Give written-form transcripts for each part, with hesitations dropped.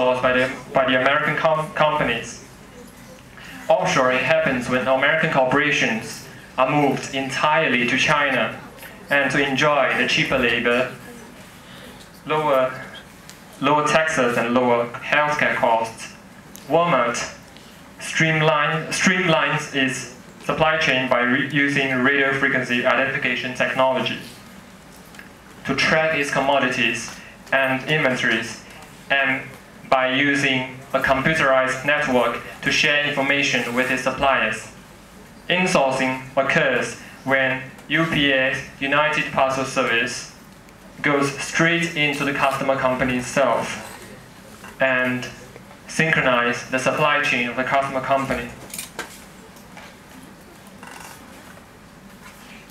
outsourced by the American companies. Offshoring happens when American corporations are moved entirely to China and to enjoy the cheaper labor, lower taxes and lower healthcare costs. Walmart streamlines its supply chain by using radio frequency identification technology to track its commodities and inventories, and by using a computerized network to share information with its suppliers. Insourcing occurs when UPS, United Parcel Service, goes straight into the customer company itself and synchronize the supply chain of the customer company.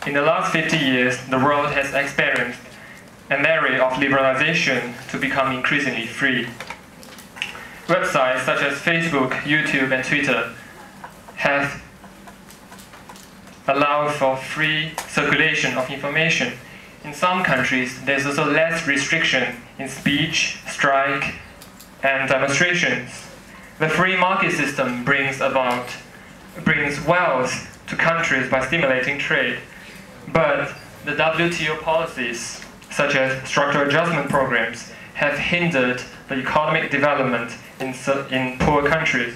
In the last 50 years, the world has experienced an era of liberalization to become increasingly free. Websites such as Facebook, YouTube, and Twitter have allowed for free circulation of information. In some countries, there's also less restriction in speech, strike, and demonstrations. The free market system brings wealth to countries by stimulating trade, but the WTO policies, such as structural adjustment programs, have hindered the economic development in poor countries.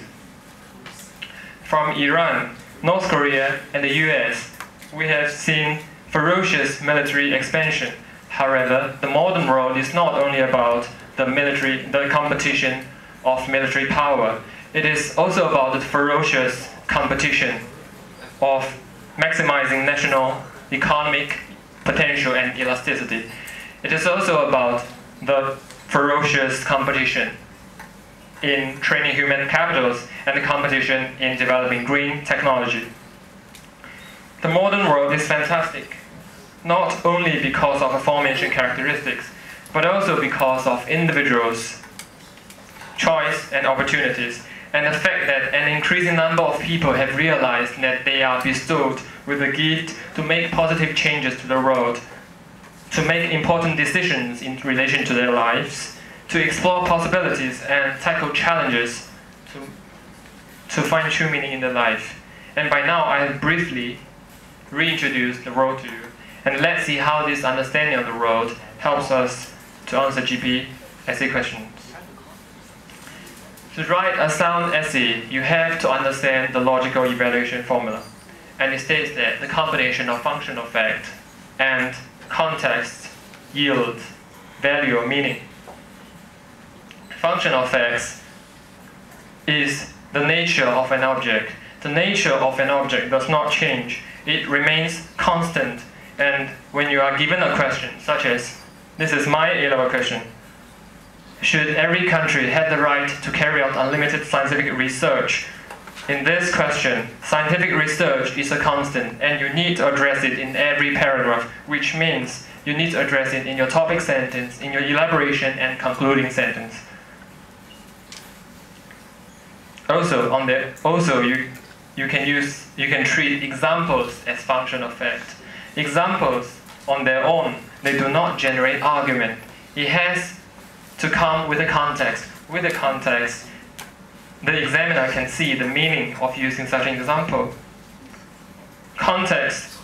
From Iran, North Korea, and the US, we have seen ferocious military expansion. However, the modern world is not only about the competition of military power. It is also about the ferocious competition of maximizing national economic potential and elasticity. It is also about the ferocious competition in training human capitals and the competition in developing green technology. The modern world is fantastic, not only because of aforementioned characteristics, but also because of individuals' choice and opportunities, and the fact that an increasing number of people have realized that they are bestowed with a gift to make positive changes to the world, to make important decisions in relation to their lives, to explore possibilities and tackle challenges, to find true meaning in their life. And by now, I have briefly reintroduced the world to you, and let's see how this understanding of the world helps us to answer GP essay questions. To write a sound essay, you have to understand the logical evaluation formula, and it states that the combination of function of fact and context yield value or meaning. Function of facts is the nature of an object. The nature of an object does not change. It remains constant. And when you are given a question, such as, this is my A-level question, should every country have the right to carry out unlimited scientific research? In this question, scientific research is a constant, and you need to address it in every paragraph, which means you need to address it in your topic sentence, in your elaboration and concluding sentence. Also, you can treat examples as function of fact. Examples on their own, they do not generate argument. It has to come with a context. With a context, the examiner can see the meaning of using such an example. Context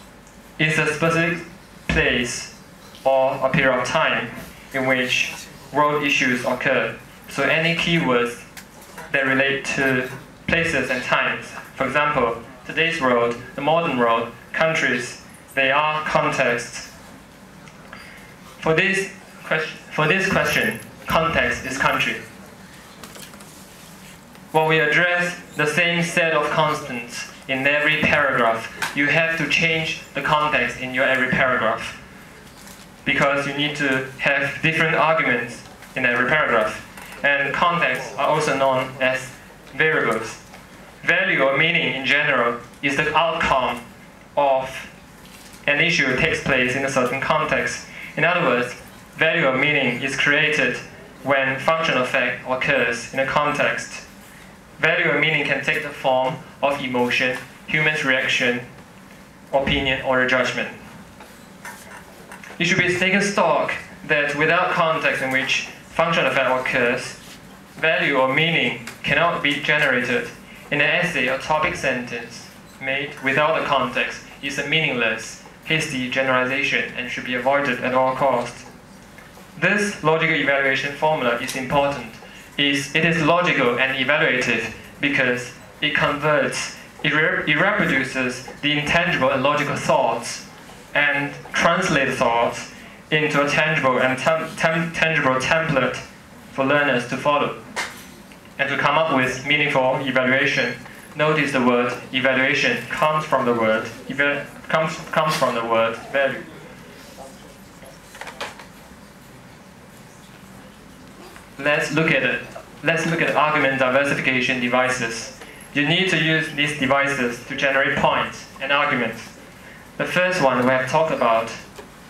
is a specific place or a period of time in which world issues occur. So any keywords that relate to places and times, for example, today's world, the modern world, countries, they are contexts. For this question, context is country. When we address the same set of constants in every paragraph, you have to change the context in your every paragraph, because you need to have different arguments in every paragraph. And contexts are also known as variables. Value or meaning in general is the outcome of an issue that takes place in a certain context. In other words, value or meaning is created when function of fact occurs in a context. Value or meaning can take the form of emotion, human's reaction, opinion, or a judgment. It should be taken stock that without context in which function of fact occurs, value or meaning cannot be generated in an essay or topic sentence made without a context is a meaningless, hasty generalization and should be avoided at all costs. This logical evaluation formula is important. It is logical and evaluative because it converts, it reproduces the intangible and logical thoughts and translates thoughts into a tangible and tangible template for learners to follow and to come up with meaningful evaluation. Notice the word evaluation comes from the word value. Let's look at argument diversification devices. You need to use these devices to generate points and arguments. The first one we have talked about,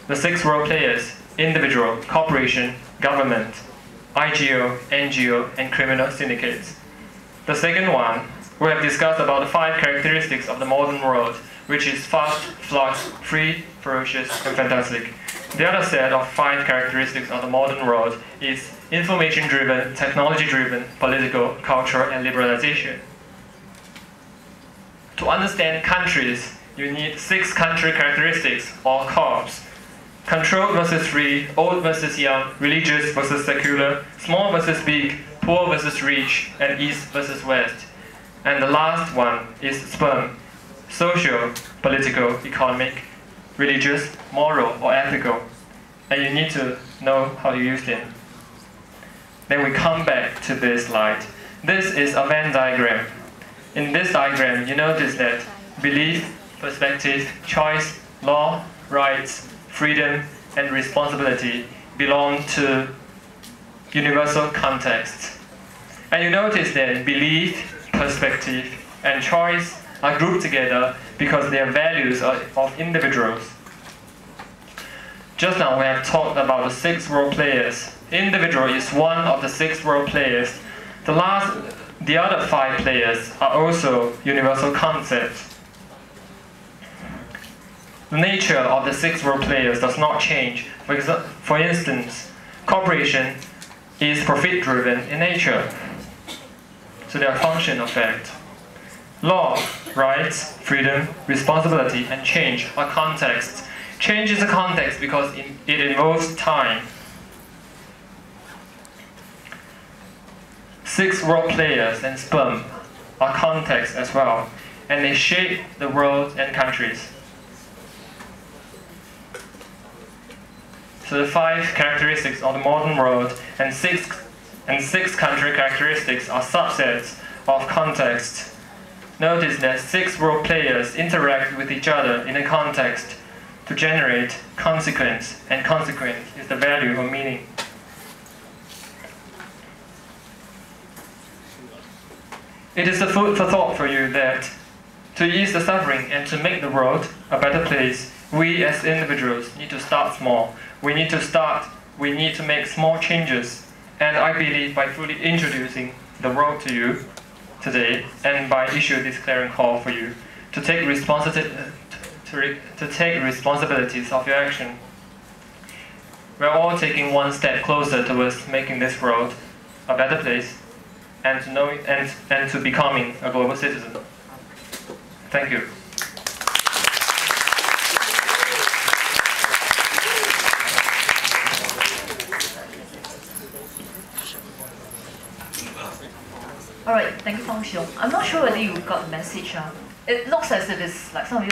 the 6 role players: individual, corporation, government, IGO, NGO, and criminal syndicates. The second one, we have discussed about the 5 characteristics of the modern world, which is fast, flux, free, ferocious, and fantastic. The other set of 5 characteristics of the modern world is information-driven, technology-driven, political, cultural, and liberalization. To understand countries, you need 6 country characteristics, or CORBs. Controlled versus free, old versus young, religious versus secular, small versus big, poor versus rich, and east versus west. And the last one is SPERM: social, political, economic, religious, moral, or ethical. And you need to know how to use them. Then we come back to this slide. This is a Venn diagram. In this diagram, you notice that belief, perspective, choice, law, rights, freedom, and responsibility belong to universal contexts. And you notice that belief, perspective, and choice are grouped together because they are values of individuals. Just now we have talked about the 6 role players. Individual is one of the 6 role players. The other 5 players are also universal concepts. The nature of the 6 role players does not change. For instance, corporation is profit-driven in nature, so they are function of fact. Law, rights, freedom, responsibility, and change are contexts. Change is a context because it involves time. 6 role players and SPERM are contexts as well, and they shape the world and countries. So the 5 characteristics of the modern world and 6 country characteristics are subsets of context. Notice that 6 role players interact with each other in a context to generate consequence, and consequence is the value or meaning. It is a food for thought for you that to ease the suffering and to make the world a better place, we as individuals need to start small. We need to make small changes. And I believe by fully introducing the world to you today and by issuing this clarion call for you to take responsibilities of your action, we're all taking one step closer towards making this world a better place and to becoming a global citizen. Thank you. Alright, thank you, Fong Xiong. I'm not sure whether you got the message. It looks as if it's like some of you